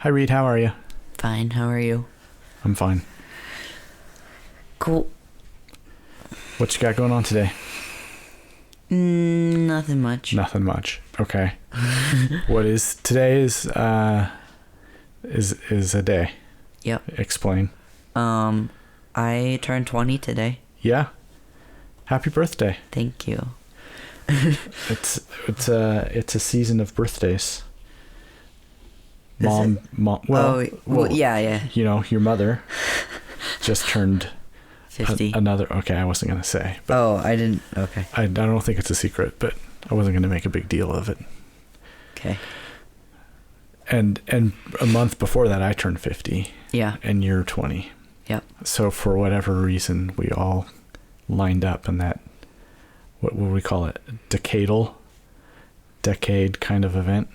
Hi, Reed. How are you? Fine. How are you? I'm fine. Cool. What you got going on today? Nothing much. Nothing much. Okay. What is today? Is a day. Yep. Explain. I turned 20 today. Yeah. Happy birthday. Thank you. It's a season of birthdays. Is it? Mom. Well, yeah. You know, your mother just turned 50. Another. Okay, I wasn't gonna say. But Oh, I didn't. Okay. I don't think it's a secret, but I wasn't gonna make a big deal of it. Okay. And a month before that, I turned 50. Yeah. And you're 20. Yep. So for whatever reason, we all lined up in that, what would we call it? Decade kind of event.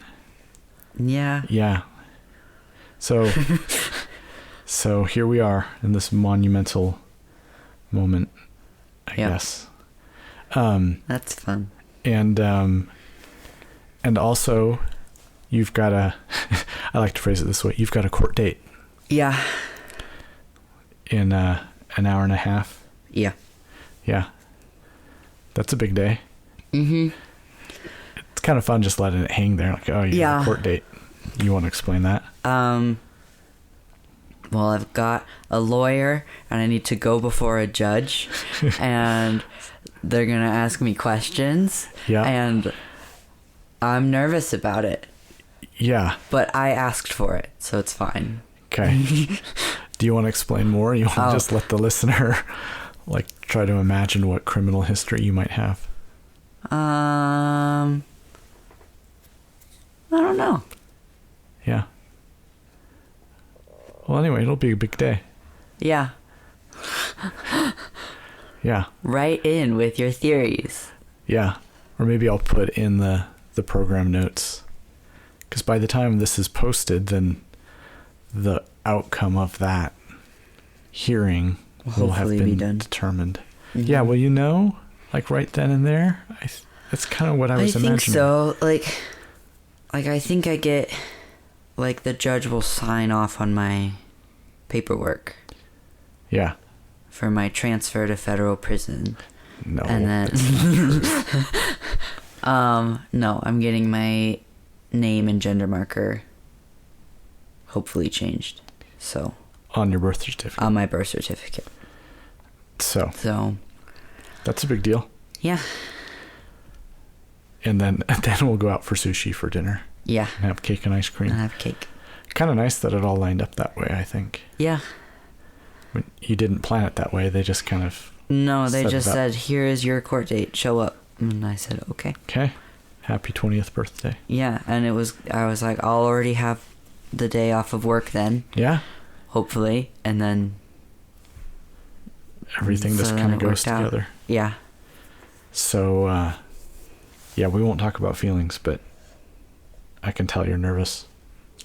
Yeah. Yeah. So, so here we are in this monumental moment, I guess. That's fun. And also you've got I like to phrase it this way. You've got a court date. Yeah. In an hour and a half. Yeah. Yeah. That's a big day. Mm-hmm. It's kind of fun just letting it hang there. Like, oh, you have a court date. You want to explain that? Well, I've got a lawyer and I need to go before a judge and they're going to ask me questions. Yeah. And I'm nervous about it. Yeah. But I asked for it, so it's fine. Okay. Do you want to explain more? You want to just let the listener try to imagine what criminal history you might have? I don't know. Yeah. Well, anyway, it'll be a big day. Yeah. Yeah. Write in with your theories. Yeah. Or maybe I'll put in the program notes. Because by the time this is posted, then the outcome of that hearing will have been determined. Mm-hmm. Yeah, well, right then and there, that's kind of what I was imagining. I think so. I think I get, the judge will sign off on my paperwork. Yeah. For my transfer to federal prison. No. And then, no, I'm getting my name and gender marker hopefully changed. So. On your birth certificate. On my birth certificate. So. That's a big deal. Yeah. And then we'll go out for sushi for dinner. Yeah. And have cake and ice cream. And have cake. Kind of nice that it all lined up that way, I think. Yeah. You didn't plan it that way. They just kind of... No, they just said, here is your court date. Show up. And I said, okay. Okay. Happy 20th birthday. Yeah. And I was like, I'll already have the day off of work then. Yeah. Hopefully. And then... Everything just kind of goes together. Yeah. So, yeah, we won't talk about feelings, but I can tell you're nervous.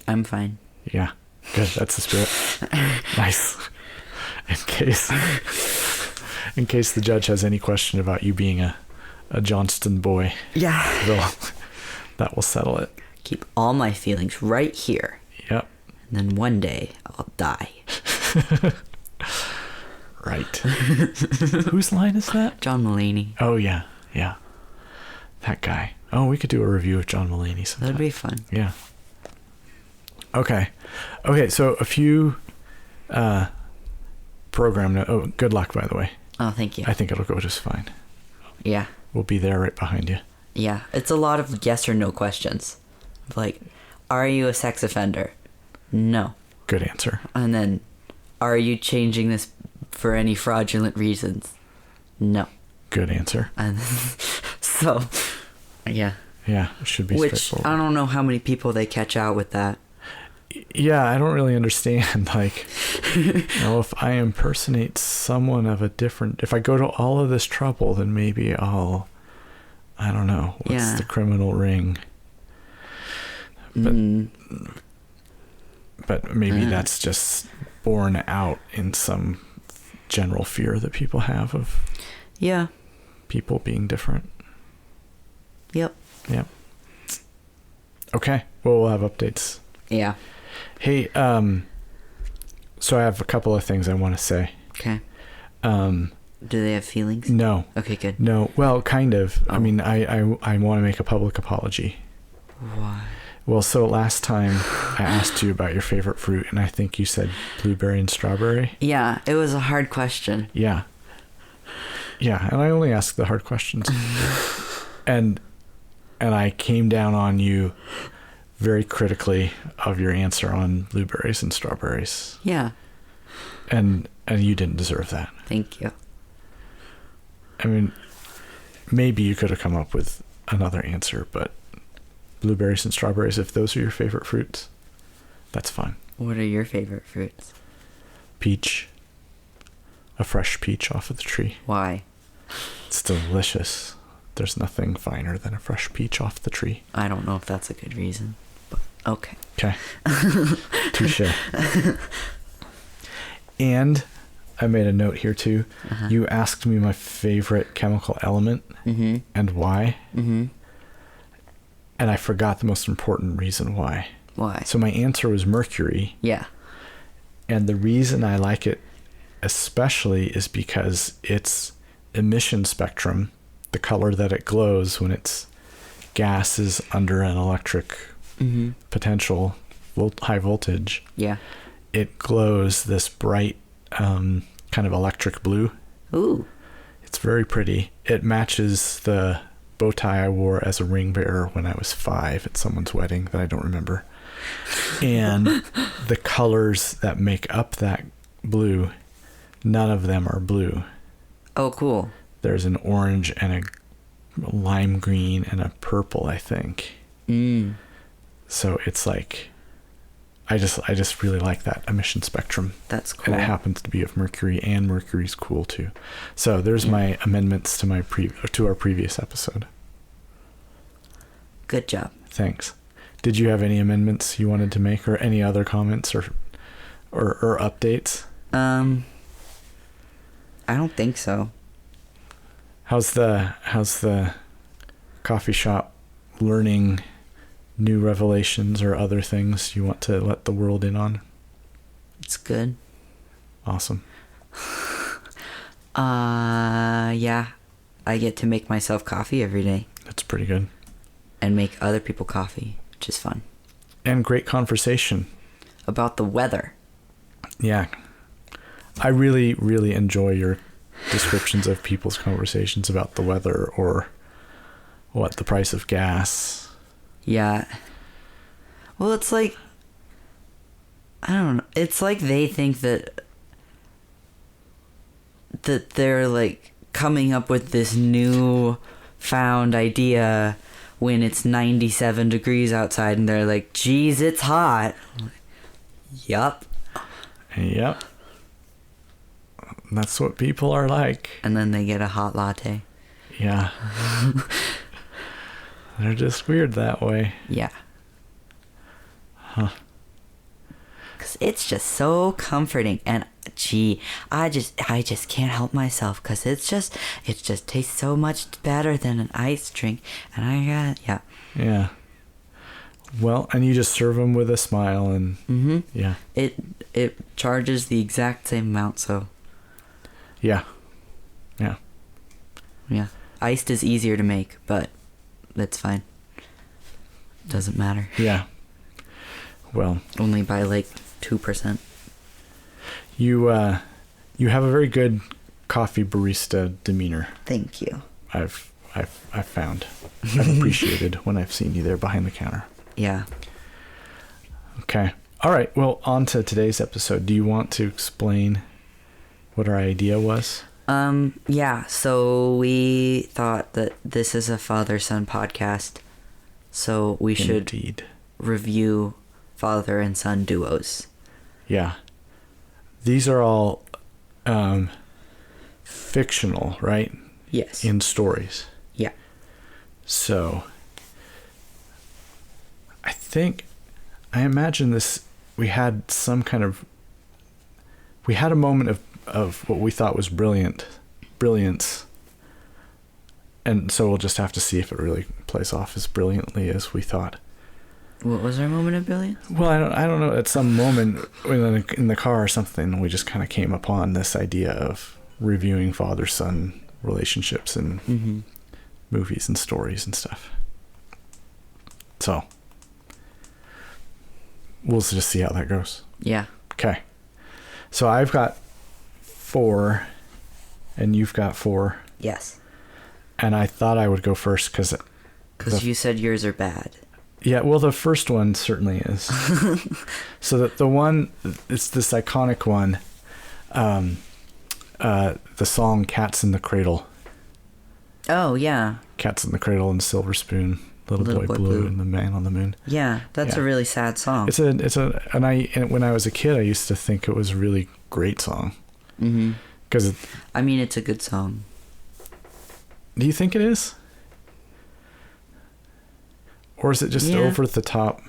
I'm fine. Yeah. Good. That's the spirit. Nice. In case the judge has any question about you being a Johnston boy. Yeah. That will settle it. Keep all my feelings right here. Yep. And then one day I'll die. Right. Whose line is that? John Mulaney. Oh, yeah. Yeah. That guy. Oh, we could do a review of John Mulaney sometime. That'd be fun. Yeah. Okay, so a few program notes. Oh, good luck, by the way. Oh, thank you. I think it'll go just fine. Yeah. We'll be there right behind you. Yeah. It's a lot of yes or no questions. Are you a sex offender? No. Good answer. And then, are you changing this for any fraudulent reasons? No. Good answer. And so, yeah. Yeah, it should be straightforward. I don't know how many people they catch out with that. Yeah, I don't really understand, if I impersonate someone of a different... If I go to all of this trouble, then maybe I don't know, what's the criminal ring? But maybe that's just borne out in some general fear that people have of people being different. Yep. Okay. Well, we'll have updates. Yeah. Hey, so I have a couple of things I want to say. Okay. Do they have feelings? No. Okay, good. No. Well, kind of. Oh. I mean, I want to make a public apology. Why? Well, so last time I asked you about your favorite fruit, and I think you said blueberry and strawberry. Yeah, it was a hard question. Yeah. Yeah, and I only ask the hard questions. and I came down on you very critically of your answer on blueberries and strawberries. Yeah. And you didn't deserve that. Thank you. I mean, maybe you could have come up with another answer, but blueberries and strawberries, if those are your favorite fruits, that's fine. What are your favorite fruits? Peach. A fresh peach off of the tree. Why? It's delicious. There's nothing finer than a fresh peach off the tree. I don't know if that's a good reason, but okay. Okay. Touche. And I made a note here too. Uh-huh. You asked me my favorite chemical element and why. Mm-hmm. And I forgot the most important reason why. Why? So my answer was mercury. Yeah. And the reason I like it especially is because its emission spectrum, the color that it glows when its gas is under an electric potential, high voltage. Yeah. It glows this bright kind of electric blue. Ooh. It's very pretty. It matches the bow tie I wore as a ring bearer when I was 5 at someone's wedding that I don't remember. And the colors that make up that blue, none of them are blue. Oh, cool. There's an orange and a lime green and a purple, I think. So it's like, I just really like that emission spectrum. That's cool. And it happens to be of mercury, and mercury's cool too. So there's my amendments to to our previous episode. Good job. Thanks. Did you have any amendments you wanted to make, or any other comments or updates? I don't think so. How's the coffee shop learning new revelations or other things you want to let the world in on? It's good. Awesome. Yeah. I get to make myself coffee every day. That's pretty good. And make other people coffee, which is fun. And great conversation. About the weather. Yeah. I really, really enjoy your descriptions of people's conversations about the weather or the price of gas. Yeah. Well, it's like, I don't know. It's like they think that they're like coming up with this new found idea when it's 97 degrees outside and they're like, geez, it's hot. Yup. Yep. That's what people are like. And then they get a hot latte. Yeah. They're just weird that way. Yeah. Huh. Cause it's just so comforting, and gee, I just can't help myself, cause it just tastes so much better than an iced drink, and Yeah. Well, and you just serve them with a smile, and yeah. It charges the exact same amount, so. Yeah. Yeah. Yeah. Iced is easier to make, but that's fine. Doesn't matter. Yeah. Well, only by like 2%. You have a very good coffee barista demeanor. Thank you. I've found. I've appreciated when I've seen you there behind the counter. Yeah. Okay. All right. Well, on to today's episode. Do you want to explain what our idea was? Yeah. So we thought that this is a father-son podcast, so we should review father and son duos. Yeah. These are all fictional, right? Yes. In stories. Yeah. So I imagine this, we had a moment of what we thought was brilliance. And so we'll just have to see if it really plays off as brilliantly as we thought. What was our moment of brilliance? Well, I don't know. At some moment in the car or something, we just kind of came upon this idea of reviewing father-son relationships in movies and stories and stuff. So we'll just see how that goes. Yeah. Okay. So I've got 4, and you've got 4. Yes. And I thought I would go first because you said yours are bad. Yeah, well, the first one certainly is. So the one, it's this iconic one, the song "Cats in the Cradle." Oh yeah. Cats in the Cradle and Silver Spoon, Little Boy Blue and the Man on the Moon. Yeah, that's a really sad song. And when I was a kid, I used to think it was a really great song. Mm-hmm. Because I mean, it's a good song. Do you think it is? Or is it just over the top,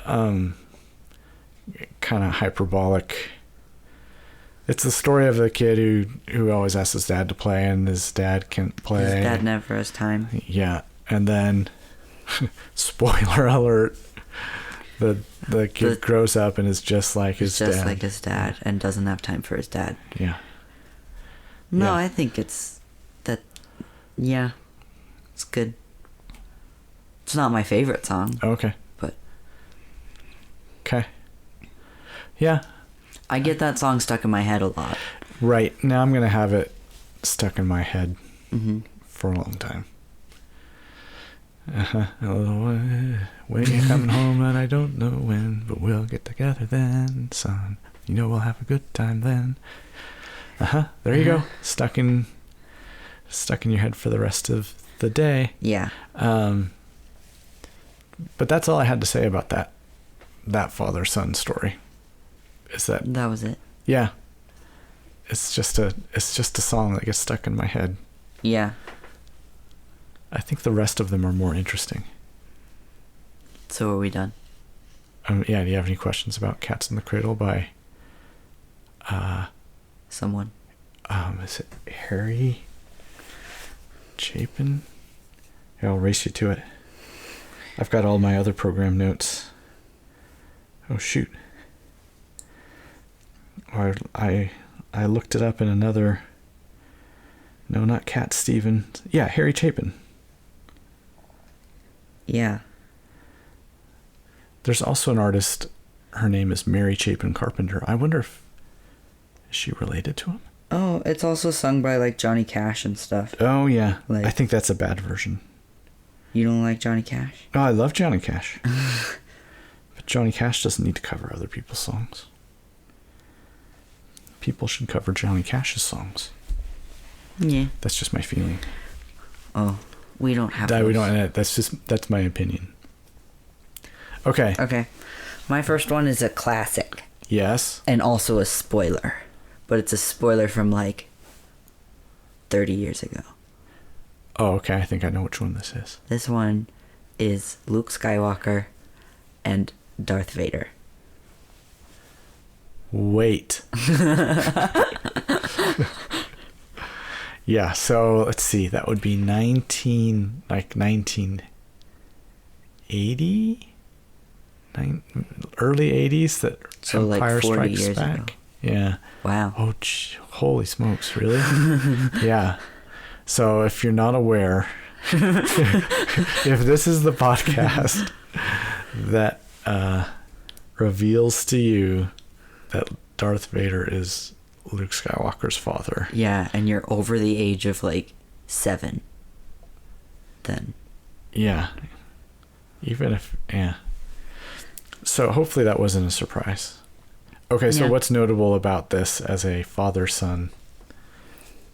kind of hyperbolic? It's the story of the kid who always asks his dad to play, and his dad can't play. His dad never has time. Yeah, and then, spoiler alert, the kid grows up and is just like his dad. Just like his dad, and doesn't have time for his dad. Yeah. No, yeah. I think it's that. Yeah, it's good. It's not my favorite song. Okay. But. Okay. Yeah. I get that song stuck in my head a lot. Right. Now I'm going to have it stuck in my head for a long time. When you're coming home and I don't know when, but we'll get together then, son. You know we'll have a good time then. There you go. Stuck in your head for the rest of the day. Yeah. But that's all I had to say about that father-son story. Is that was it? Yeah. It's just a song that gets stuck in my head. Yeah. I think the rest of them are more interesting. So are we done? Yeah, do you have any questions about Cats in the Cradle by someone? Is it Harry Chapin? Yeah, I'll race you to it. I've got all my other program notes. Oh shoot. I looked it up in another. No, not Cat Stevens. Yeah, Harry Chapin. Yeah. There's also an artist. Her name is Mary Chapin Carpenter. I wonder if is she related to him? Oh, it's also sung by like Johnny Cash and stuff. Oh yeah, like, I think that's a bad version. You don't like Johnny Cash? Oh, I love Johnny Cash. But Johnny Cash doesn't need to cover other people's songs. People should cover Johnny Cash's songs. Yeah. That's just my feeling. Oh, we don't have We don't. That's my opinion. Okay. Okay. My first one is a classic. Yes. And also a spoiler. But it's a spoiler from like 30 years ago. Oh, okay. I think I know which one this is. This one is Luke Skywalker and Darth Vader. Wait. Yeah, so let's see. That would be 1980? Early 80s that so Empire like 40 Strikes years Back. Ago. Yeah. Wow. Oh, holy smokes, really? Yeah. So if you're not aware, if this is the podcast that reveals to you that Darth Vader is Luke Skywalker's father. Yeah, and you're over the age of like 7. Then. Yeah. Even if, yeah. So hopefully that wasn't a surprise. Okay, so what's notable about this as a father-son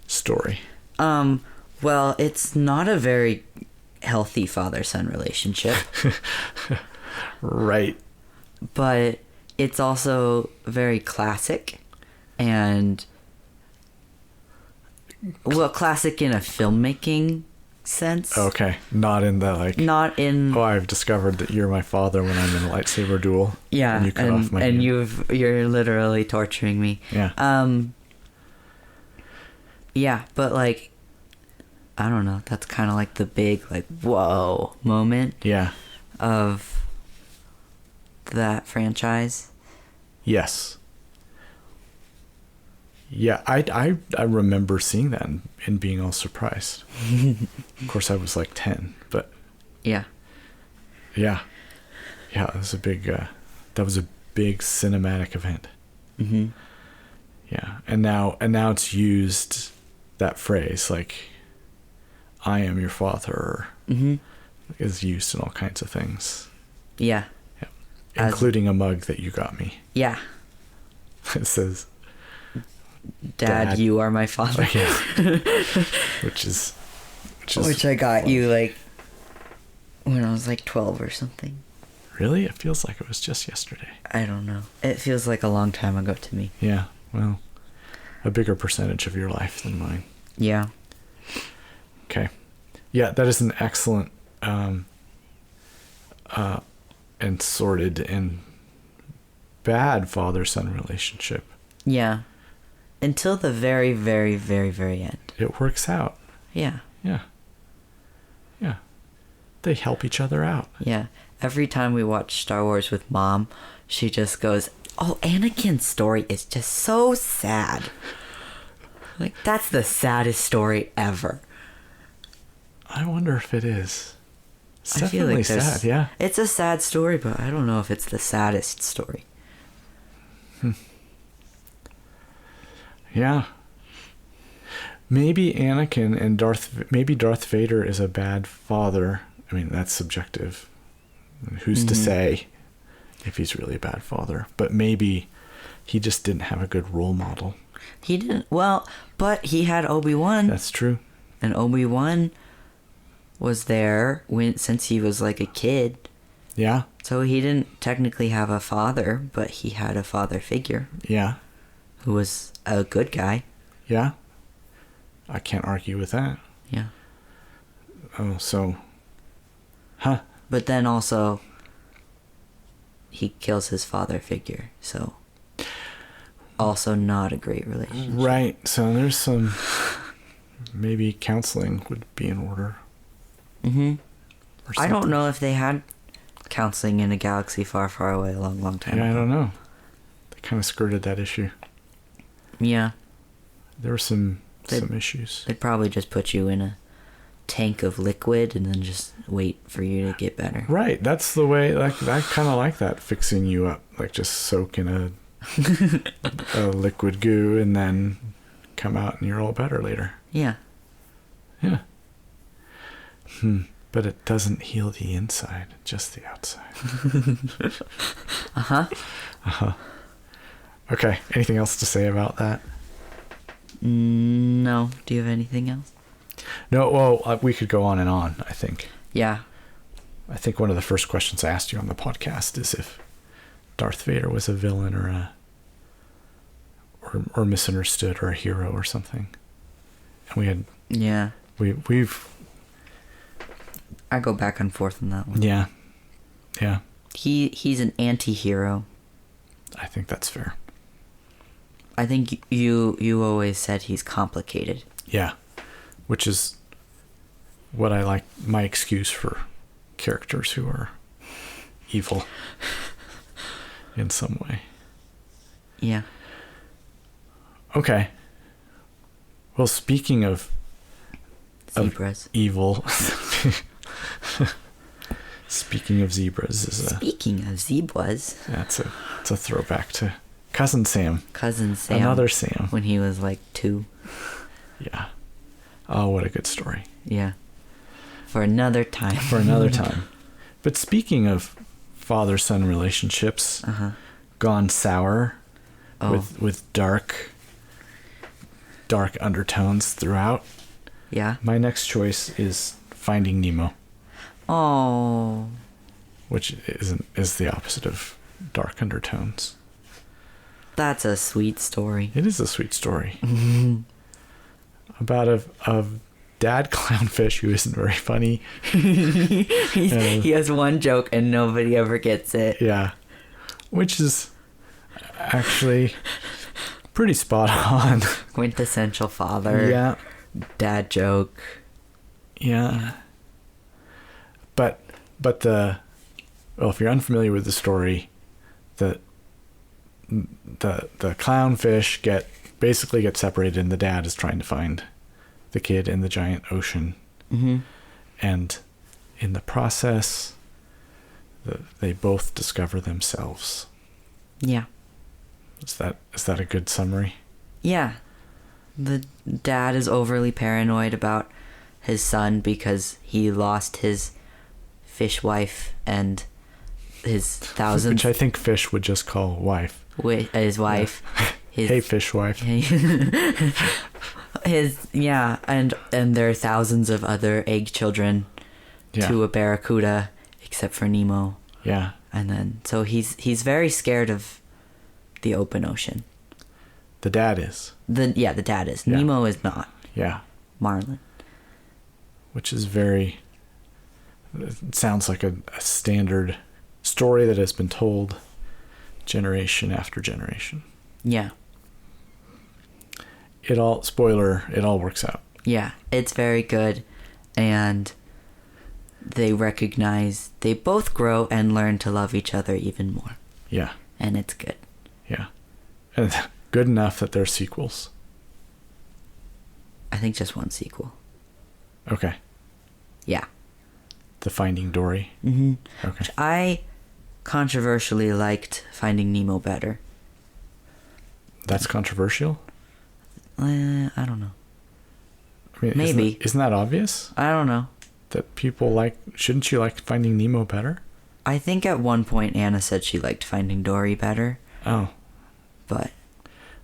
story? Well, it's not a very healthy father-son relationship. Right. But it's also very classic and classic in a filmmaking sense. Okay, not in the like. Not in. Oh, I've discovered that you're my father when I'm in a lightsaber duel. Yeah, and you cut off my and hand. you're literally torturing me. Yeah. Yeah, but like, I don't know. That's kind of like the big like whoa moment. Yeah. Of that franchise. Yes. Yeah, I remember seeing that and being all surprised. Of course, I was like 10, but Yeah. yeah, it was a big. That was a big cinematic event. Mm-hmm. Yeah, and now it's used, that phrase, like, "I am your father," Mm-hmm. is used in all kinds of things. Yeah. Yeah, including a mug that you got me. Yeah. It says, Dad, you are my father. Yeah. Which I got fun. you like when I was like 12 or something. Really? It feels like it was just yesterday. I don't know. It feels like a long time ago to me. Yeah, well, a bigger percentage of your life than mine. Yeah. Okay. Yeah, that is an excellent and sordid and bad father-son relationship. Yeah. Until the very, very, very, very end. It works out. Yeah. Yeah. Yeah. They help each other out. Yeah. Every time we watch Star Wars with Mom, she just goes, "Oh, Anakin's story is just so sad." Like, that's the saddest story ever. I wonder if it is. It's I feel definitely like sad, yeah. It's a sad story, but I don't know if it's the saddest story. Yeah. Maybe Anakin and Darth Vader is a bad father. I mean, that's subjective. Who's to say if he's really a bad father? But maybe he just didn't have a good role model. He didn't. Well, but he had Obi-Wan. That's true. And Obi-Wan was there since he was like a kid. Yeah. So he didn't technically have a father, but he had a father figure. Yeah. Who was a good guy. Yeah. I can't argue with that. Yeah. Oh, so... Huh. But then also, he kills his father figure, so... Also not a great relationship. Right, so there's some... Maybe counseling would be in order. Mm-hmm. I don't something. know if they had counseling in a galaxy far, far away a long, long time ago. Yeah, I don't know. They kind of skirted that issue. Yeah. There were some issues. They'd probably just put you in a tank of liquid and then just wait for you to get better. Right, that's the way, like, I kind of like that, fixing you up, like just soak in a liquid goo and then come out and you're all better later. Yeah. Yeah. But it doesn't heal the inside, just the outside. Uh-huh. Uh-huh. Okay, anything else to say about that? No. Do you have anything else? No, well, we could go on and on, I think. Yeah. I think one of the first questions I asked you on the podcast is if Darth Vader was a villain or misunderstood or a hero or something. And we had... Yeah. We've... I go back and forth on that one. Yeah. Yeah. He's an anti-hero. I think that's fair. I think you always said he's complicated. Yeah. Which is what I like, my excuse for characters who are evil in some way. Yeah. Okay. Well, speaking of Zebras. Evil... Speaking of zebras Speaking of zebras. Yeah, it's a throwback to Cousin Sam. Cousin Sam. Another Sam. When he was like 2. Yeah. Oh, what a good story. Yeah. For another time. For another time. But speaking of father-son relationships, gone sour with dark undertones throughout. Yeah. My next choice is Finding Nemo. Oh. Which is the opposite of dark undertones. That's a sweet story. It is a sweet story. About a dad clownfish who isn't very funny. He has one joke and nobody ever gets it. Yeah. Which is actually pretty spot on. Quintessential father. Yeah. Dad joke. Yeah. But if you're unfamiliar with the story, the clownfish basically get separated, and the dad is trying to find the kid in the giant ocean. Mm-hmm. And in the process, they both discover themselves. Yeah. Is that a good summary? Yeah. The dad is overly paranoid about his son because he lost his fish wife and his thousandth... Which I think fish would just call wife. His wife. Yeah. Hey, fish wife. And there are thousands of other egg children to a barracuda, except for Nemo. Yeah. And then, so he's very scared of the open ocean. The dad is. The dad is. Yeah. Nemo is not. Yeah. Marlin. Which is it sounds like a standard story that has been told generation after generation. Yeah. It all works out. Yeah, it's very good. And they both grow and learn to love each other even more. Yeah. And it's good. Yeah. And good enough that there's sequels. I think just one sequel. Okay. Yeah. The Finding Dory. Mm-hmm. Okay. Which I controversially liked Finding Nemo better. That's controversial? I don't know. I mean, maybe. Isn't that obvious? I don't know. That people shouldn't you like Finding Nemo better? I think at one point Anna said she liked Finding Dory better. Oh. But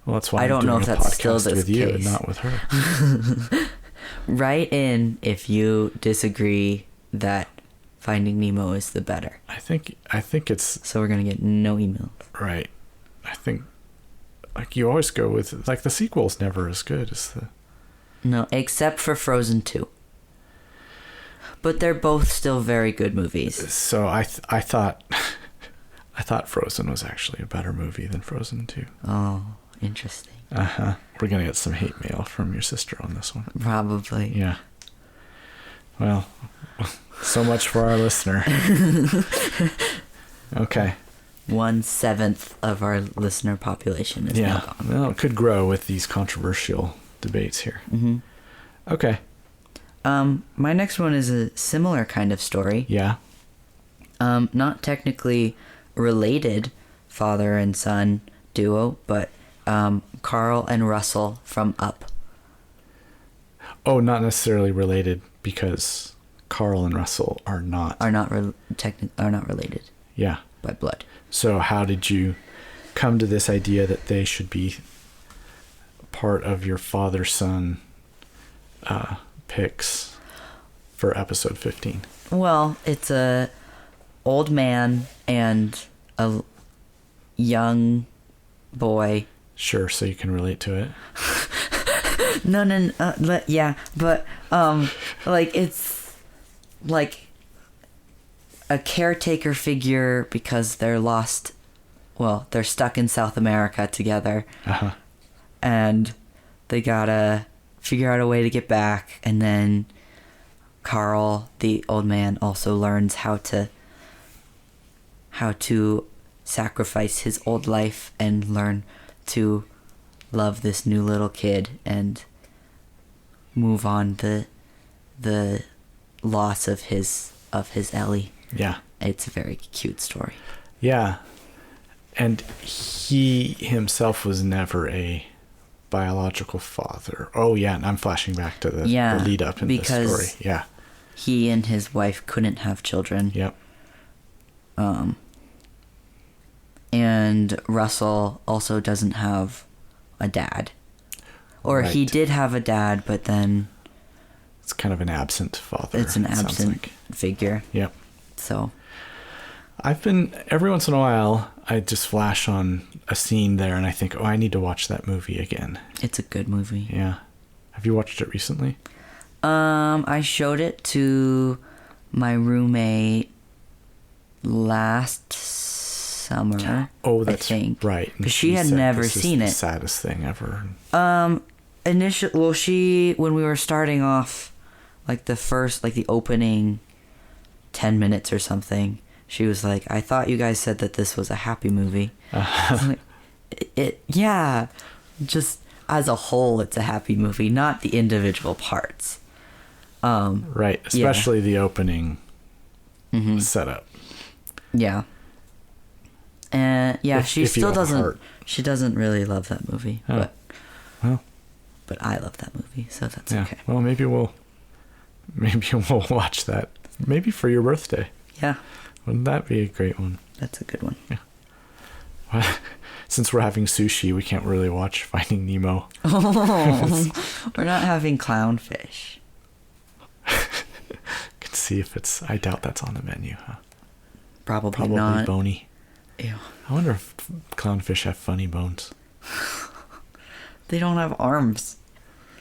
well, that's why I don't know if that's still the the case with you case. and not with her. Write in if you disagree that Finding Nemo is the better. I think it's... So we're going to get no emails. Right. I think you always go with the sequel's never as good as the... No, except for Frozen 2. But they're both still very good movies. So I thought Frozen was actually a better movie than Frozen 2. Oh, interesting. Uh-huh. We're going to get some hate mail from your sister on this one. Probably. Yeah. Well, so much for our listener. Okay. 1/7 of our listener population is now gone. Well, it could grow with these controversial debates here. Mm-hmm. Okay. My next one is a similar kind of story. Yeah. Not technically related father and son duo, but Carl and Russell from Up. Oh, not necessarily related because Carl and Russell are not related. Yeah. By blood. So how did you come to this idea that they should be part of your father-son picks for episode 15? Well, it's a old man and a young boy. Sure, so you can relate to it. No, yeah, but it's like a caretaker figure because they're lost. Well, they're stuck in South America together. Uh-huh. And they gotta figure out a way to get back. And then Carl, the old man, also learns how to sacrifice his old life and learn to love this new little kid and move on the loss of his Ellie. Yeah. It's a very cute story. Yeah. And he himself was never a biological father. Oh, yeah, and I'm flashing back to the lead up in this story. Yeah. He and his wife couldn't have children. Yep. And Russell also doesn't have a dad. Or right. he did have a dad, but then... It's kind of an absent father. It's an absent figure. Yep. So... every once in a while, I just flash on a scene there and I think, I need to watch that movie again. It's a good movie. Yeah. Have you watched it recently? I showed it to my roommate last summer. Oh, that's I think. right. Because she had never seen it. This is the saddest thing ever. When we were starting off, the opening 10 minutes or something, She was like, I thought you guys said that this was a happy movie. I was like, yeah, just as a whole, it's a happy movie, not the individual parts. Right, especially the opening setup. Yeah. And she if you still have a doesn't. heart. She doesn't really love that movie, Oh. but I love that movie, so that's Yeah. okay. Well, maybe we'll watch that. Maybe for your birthday. Yeah, Wouldn't that be a great one? that's a good one. Yeah. Well, since we're having sushi, we can't really watch Finding Nemo. Oh, we're not having clownfish. Can see if it's. I doubt that's on the menu. Huh? Probably not. Bony. Ew. I wonder if clownfish have funny bones. They don't have arms.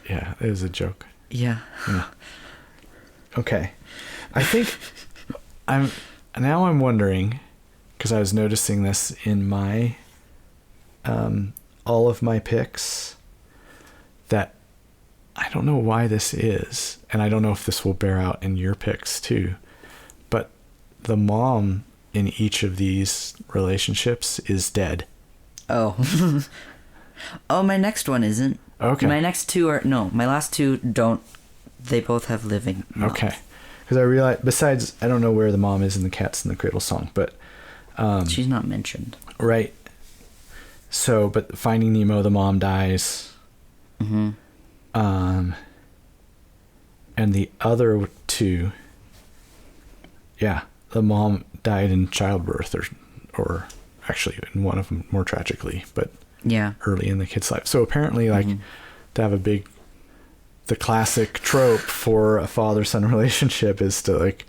Yeah, it was a joke. Yeah. Yeah. Okay. I think I'm wondering, because I was noticing this in my all of my picks, that I don't know why this is, and I don't know if this will bear out in your picks too, but the mom in each of these relationships is dead. Oh. Oh, my next one isn't. Okay. My next two are... No, my last two don't... They both have living moms. Okay. Because I realized, besides, I don't know where the mom is in the Cats in the Cradle song, but... she's not mentioned. Right. So, but Finding Nemo, the mom dies. Mm-hmm. And the other two... Yeah, the mom died in childbirth, or actually in one of them more tragically, but Yeah. early in the kid's life. So apparently, like, to have the classic trope for a father-son relationship is to, like,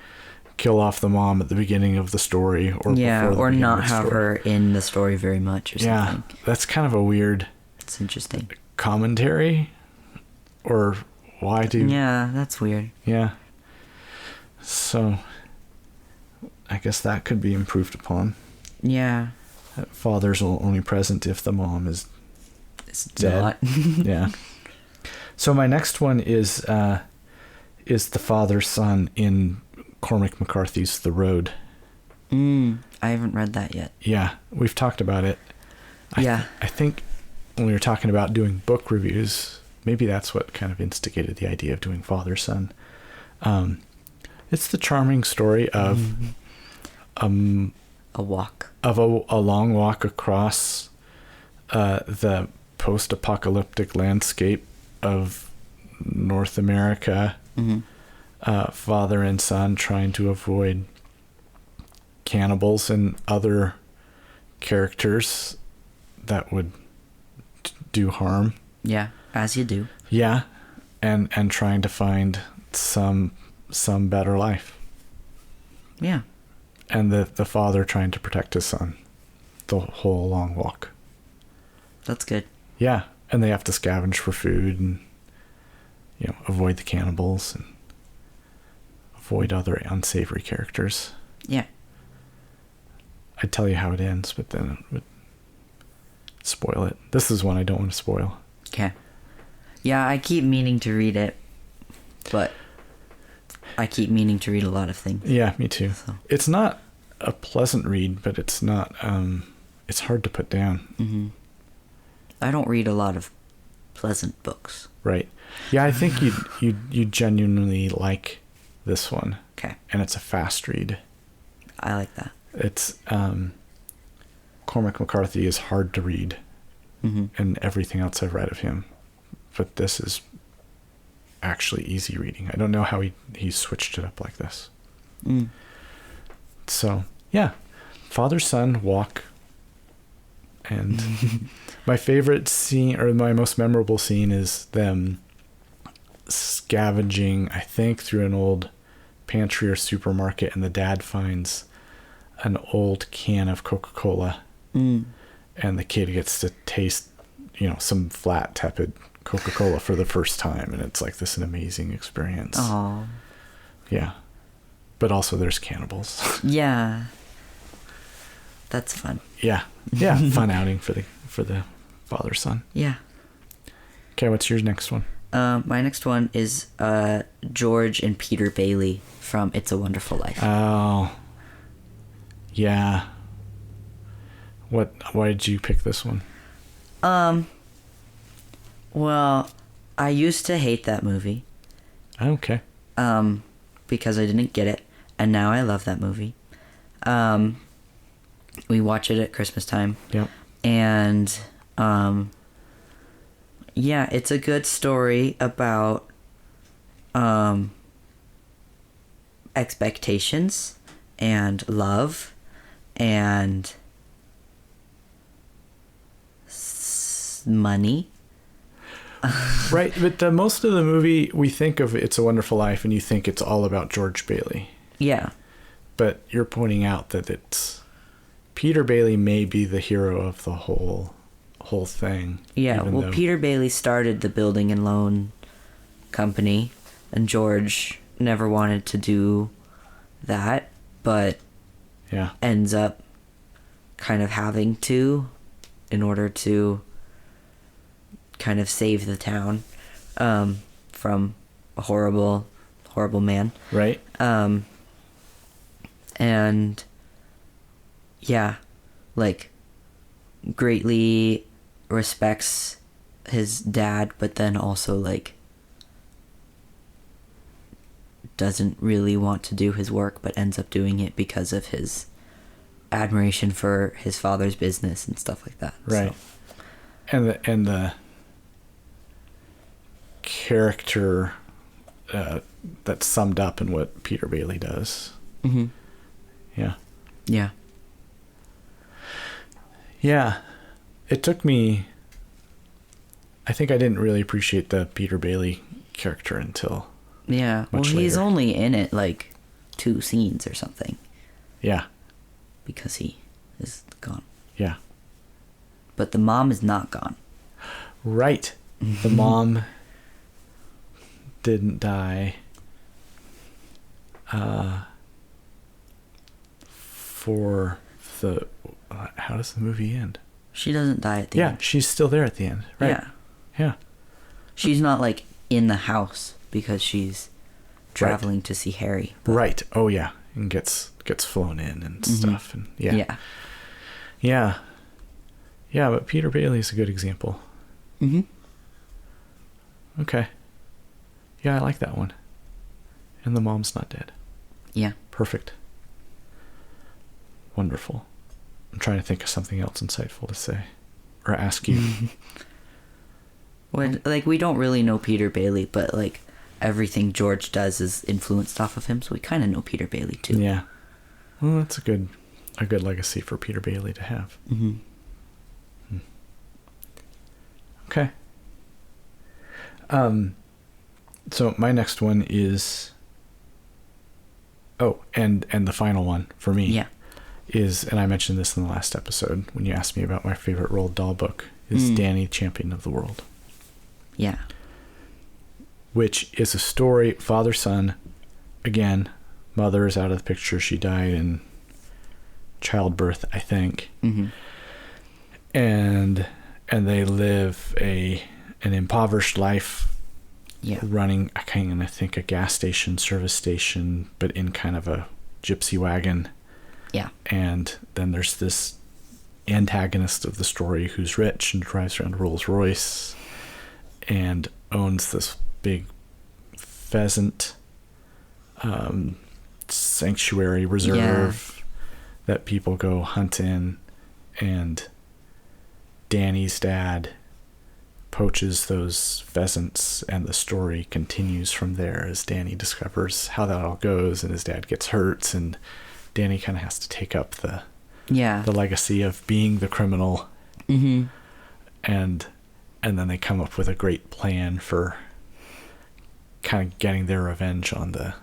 kill off the mom at the beginning of the story, or before the or beginning not of the have story. her in the story very much or something. Yeah, that's kind of a weird It's interesting. commentary, or why do... Yeah, that's weird. Yeah. So, I guess that could be improved upon. Yeah. That father's only present if the mom is It's dead. not. Yeah. So my next one is the father-son in Cormac McCarthy's The Road. I haven't read that yet. Yeah, we've talked about it. Yeah. I think when we were talking about doing book reviews, maybe that's what kind of instigated the idea of doing father-son. It's the charming story of A walk. of a long walk across the post-apocalyptic landscape of North America. Father and son trying to avoid cannibals and other characters that would do harm. Yeah, as you do. Yeah, and trying to find some better life. Yeah. And the father trying to protect his son the whole long walk. That's good. Yeah, and they have to scavenge for food and, avoid the cannibals and avoid other unsavory characters. Yeah. I'd tell you how it ends, but then it would spoil it. This is one I don't want to spoil. Okay. Yeah, I keep meaning to read it, but I keep meaning to read a lot of things. Yeah, me too. So. It's not a pleasant read, but it's not, it's hard to put down. I don't read a lot of pleasant books. Right. Yeah, I think you genuinely like this one. Okay. And it's a fast read. I like that. It's, Cormac McCarthy is hard to read. And everything else I've read of him. But this is actually easy reading. I don't know how he switched it up like this. So, yeah. Father-son walk. And my favorite scene, or my most memorable scene, is them scavenging, I think, through an old pantry or supermarket, and the dad finds an old can of Coca-Cola. And the kid gets to taste, some flat, tepid Coca-Cola for the first time, and it's like this an amazing experience. Oh. Yeah. But also there's cannibals. Yeah. That's fun. Yeah. Yeah, fun outing for the father-son. Yeah. Okay, what's your next one? My next one is George and Peter Bailey from It's a Wonderful Life. Oh. Yeah. Why did you pick this one? Well, I used to hate that movie. Okay. Because I didn't get it, and now I love that movie. We watch it at Christmas time. Yep. And, yeah, it's a good story about, expectations and love and money. Right, but most of the movie, we think of It's a Wonderful Life, and you think it's all about George Bailey. Yeah. But you're pointing out that it's Peter Bailey may be the hero of the whole thing. Yeah, well, Peter Bailey started the building and loan company, and George never wanted to do that, but ends up kind of having to in order to kind of save the town from a horrible man. Right. And yeah, like greatly respects his dad, but then also like doesn't really want to do his work, but ends up doing it because of his admiration for his father's business and stuff like that. Right. So. And the character that's summed up in what Peter Bailey does. Mm-hmm. Yeah. Yeah. Yeah. It took me... I think I didn't really appreciate the Peter Bailey character until... Yeah. Well, he's only in it like 2 scenes or something. Yeah. Because he is gone. Yeah. But the mom is not gone. Right. The mom didn't die for the... how does the movie end? She doesn't die at the end. Yeah, she's still there at the end. Right. Yeah. Yeah. She's not like in the house because she's traveling to see Harry. But... Right. Oh yeah. And gets flown in and stuff. And yeah. Yeah. Yeah. Yeah, but Peter Bailey is a good example. Mm-hmm. Okay. Yeah, I like that one. And the mom's not dead. Yeah. Perfect. Wonderful. I'm trying to think of something else insightful to say. Or ask you. Well, like, we don't really know Peter Bailey, but, like, everything George does is influenced off of him, so we kind of know Peter Bailey, too. Yeah. Well, that's a good legacy for Peter Bailey to have. Mm-hmm. Okay. So my next one is... Oh, and the final one for me. Yeah. Is, and I mentioned this in the last episode when you asked me about my favorite Roald Dahl book, is Danny, Champion of the World. Yeah. Which is a story, father-son, again, mother is out of the picture. She died in childbirth, I think. Mm-hmm. And they live an impoverished life, running, I think, a gas station, service station, but in kind of a gypsy wagon. Yeah. And then there's this antagonist of the story who's rich and drives around a Rolls Royce and owns this big pheasant sanctuary reserve that people go hunt in, and Danny's dad poaches those pheasants, and the story continues from there as Danny discovers how that all goes, and his dad gets hurt, and Danny kind of has to take up the legacy of being the criminal. Mm-hmm. And then they come up with a great plan for kind of getting their revenge on the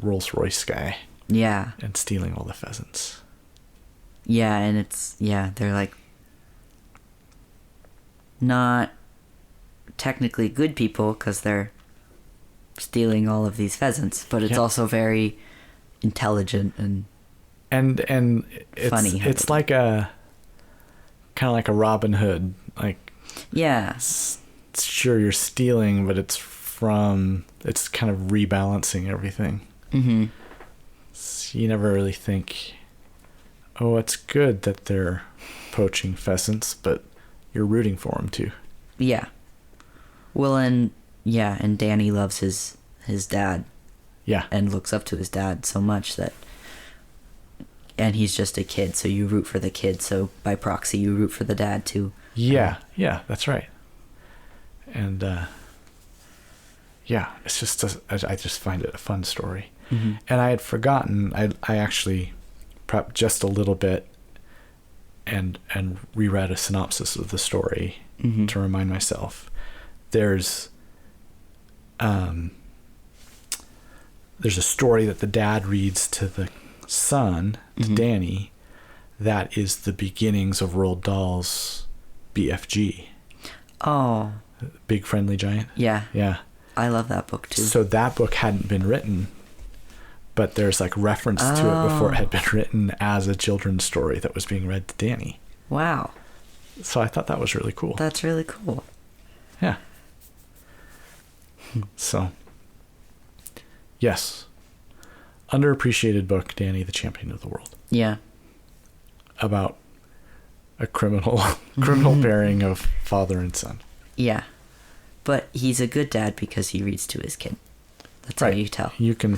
Rolls Royce guy. Yeah. And stealing all the pheasants. Yeah, and they're like not technically good people because they're stealing all of these pheasants, but it's also very intelligent and it's funny. It's like a kind of like a Robin Hood, like sure you're stealing, but it's kind of rebalancing everything. Mm-hmm. So you never really think, oh, it's good that they're poaching pheasants, but you're rooting for them too. Yeah. Well, and Danny loves his dad. Yeah. And looks up to his dad so much that, and he's just a kid, so you root for the kid, so by proxy you root for the dad too. Yeah, that's right. And it's just I just find it a fun story. Mm-hmm. And I had forgotten, I actually prepped just a little bit and reread a synopsis of the story Mm-hmm. to remind myself. There's a story that the dad reads to the son, to Mm-hmm. Danny, that is the beginnings of Roald Dahl's BFG. Oh. Big Friendly Giant. Yeah. Yeah. I love that book too. So that book hadn't been written, but there's like reference to it before it had been written as a children's story that was being read to Danny. Wow. So I thought that was really cool. That's really cool. Yeah. So, yes. Underappreciated book, Danny the Champion of the World. Yeah. About a criminal pairing of father and son. Yeah. But he's a good dad because he reads to his kid. That's Right. how you tell. You can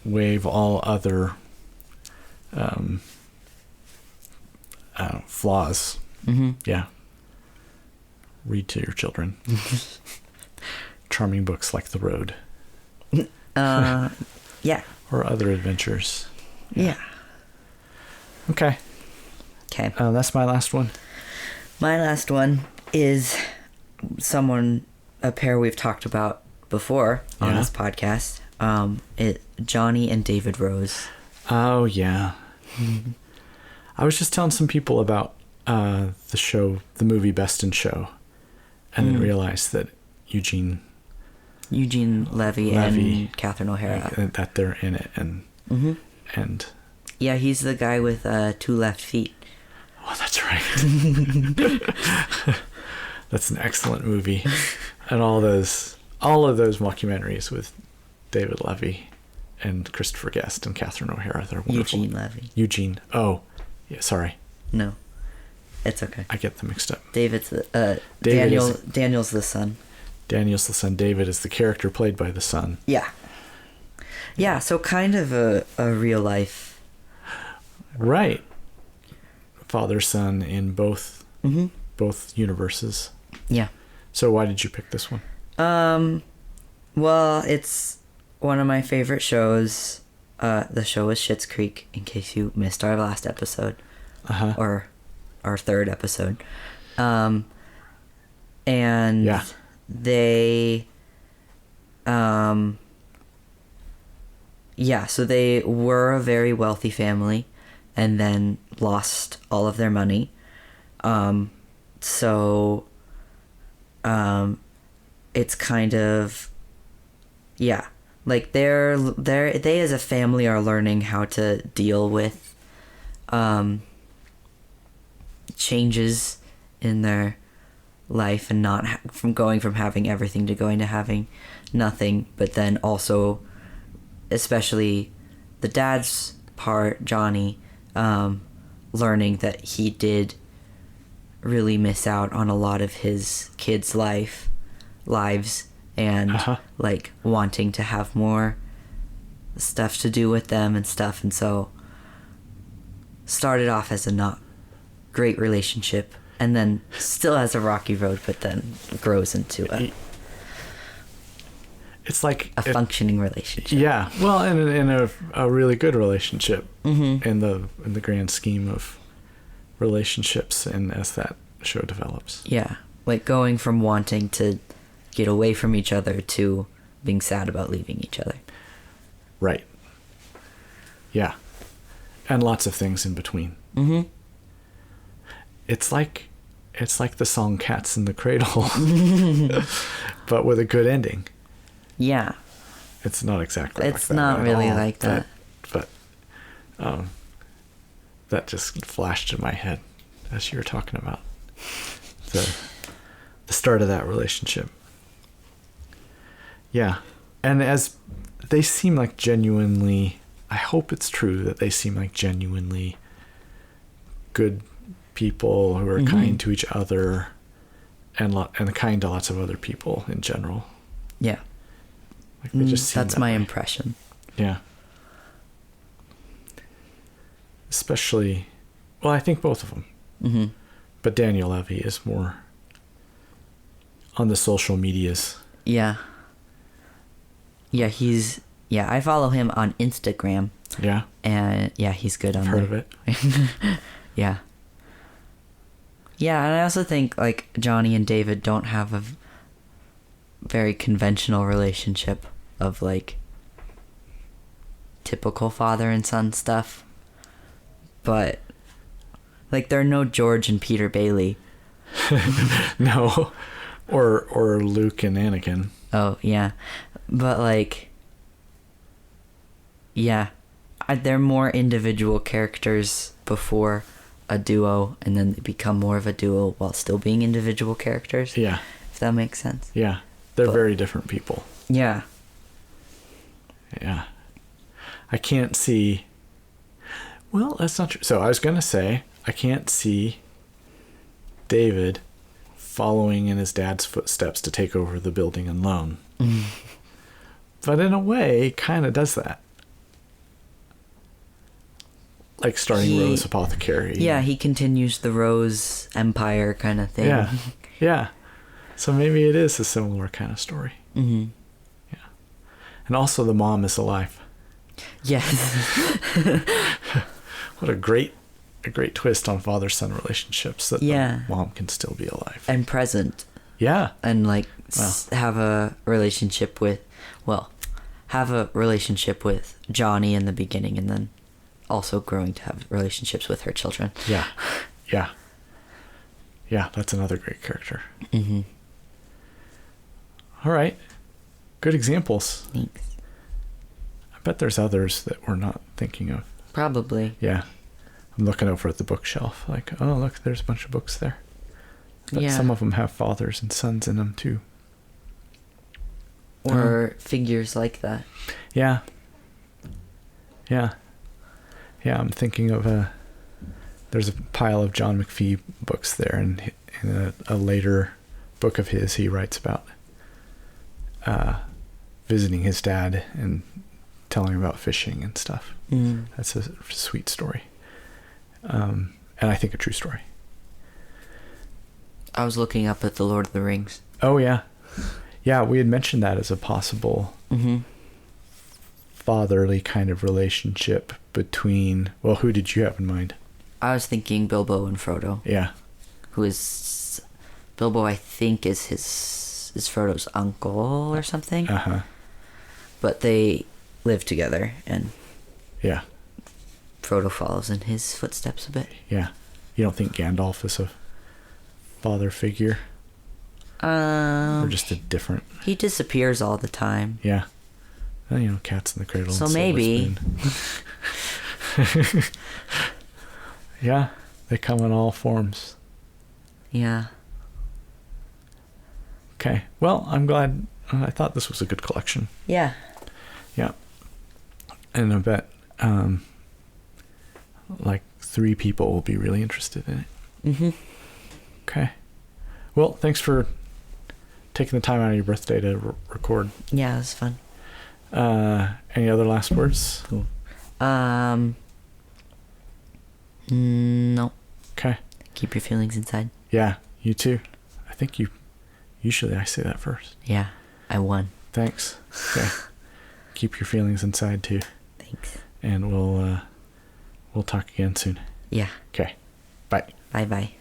waive all other flaws. Mm-hmm. Yeah. Read to your children. Charming books like The Road. Yeah. Or other adventures. Yeah. Okay. Okay. That's my last one. My last one is a pair we've talked about before on Yeah. this podcast. Johnny and David Rose. Oh, yeah. I was just telling some people about the movie Best in Show, and then realized that Eugene Levy and Catherine O'Hara. that they're in it, and Mm-hmm. and Yeah, he's the guy with 2 left feet. oh, that's right. That's an excellent movie, and all of those mockumentaries with David Levy and Christopher Guest and Catherine O'Hara, they're wonderful. Eugene Levy. Eugene. Oh, yeah. Sorry, No, it's okay. I get them mixed up. David's the David Daniel's the son. Daniel's the son. David is the character played by the son. Yeah. Yeah, so kind of a real life. Right. Father son in both universes. Yeah. So why did you pick this one? Well, it's one of my favorite shows. The show is Schitt's Creek, in case you missed our last episode. Uh-huh. Or our third episode. And Yeah. they so they were a very wealthy family and then lost all of their money. It's kind of, yeah, like they as a family are learning how to deal with changes in their life and not from going from having everything to going to having nothing, but then also especially the dad's part, Johnny, learning that he did really miss out on a lot of his kids' lives and like wanting to have more stuff to do with them and stuff, and so started off as a not great relationship and then still has a rocky road, but then grows into It's like a functioning relationship. Yeah, well, and in a really good relationship in the grand scheme of relationships, and as that show develops. Yeah, like going from wanting to get away from each other to being sad about leaving each other. Right. Yeah, and lots of things in between. Mm-hmm. It's like the song "Cats in the Cradle," but with a good ending. Yeah. It's not exactly It's like that. not at really all, like that. But that just flashed in my head as you were talking about the start of that relationship. Yeah. And as they seem like genuinely I hope it's true that they seem like genuinely good people who are kind to each other and kind to lots of other people in general. Yeah. Like they just seem that's that my way. impression. Yeah. Especially, well, I think both of them. Mm-hmm. But Daniel Levy is more on the social medias. Yeah. Yeah, I follow him on Instagram. Yeah. And yeah, he's good on I've heard of it. Yeah. Yeah, and I also think like Johnny and David don't have a very conventional relationship of like typical father and son stuff. But like they're no George and Peter Bailey. No. Or Luke and Anakin. Oh, yeah. But like yeah, they're more individual characters before a duo, and then they become more of a duo while still being individual characters. Yeah. If that makes sense. Yeah. They're very different people. Yeah. Yeah. I can't see... Well, that's not true. So I was going to say, I can't see David following in his dad's footsteps to take over the building and loan. But in a way, kind of does that. Like starting Rose Apothecary. Yeah, he continues the Rose Empire kind of thing. Yeah. Yeah. So maybe it is a similar kind of story. Mm-hmm. Yeah. And also the mom is alive. Yes. What a great twist on father-son relationships, that the mom can still be alive. And present. Yeah. And like have a relationship with Johnny in the beginning, and then also growing to have relationships with her children. Yeah. Yeah. Yeah, that's another great character. Mm-hmm. All right. Good examples. Thanks. I bet there's others that we're not thinking of. Probably. Yeah. I'm looking over at the bookshelf like, oh, look, there's a bunch of books there. But some of them have fathers and sons in them too. Or figures like that. Yeah. Yeah. Yeah, I'm thinking of there's a pile of John McPhee books there, and in a later book of his, he writes about visiting his dad and telling him about fishing and stuff. That's a sweet story. And I think a true story. I was looking up at the Lord of the Rings. Oh, yeah. Yeah, we had mentioned that as a possible fatherly kind of relationship between... Well, who did you have in mind? I was thinking Bilbo and Frodo. Yeah. Who is... Bilbo, I think, is Frodo's uncle or something. Uh-huh. But they live together, and... Yeah. Frodo follows in his footsteps a bit. Yeah. You don't think Gandalf is a father figure? Or just a different... He disappears all the time. Yeah. Well, cats in the cradle. So and maybe... Yeah. They come in all forms. Yeah. Okay. Well, I'm glad... I thought this was a good collection. Yeah. Yeah. And I bet... like 3 people will be really interested in it. Mm-hmm. Okay. Well, thanks for taking the time out of your birthday to record. Yeah, it was fun. Any other last words? Cool. No. Okay. Keep your feelings inside. Yeah, you too. I think usually I say that first. Yeah, I won. Thanks. Okay. Keep your feelings inside too. Thanks. And we'll talk again soon. Yeah. Okay. Bye. Bye-bye.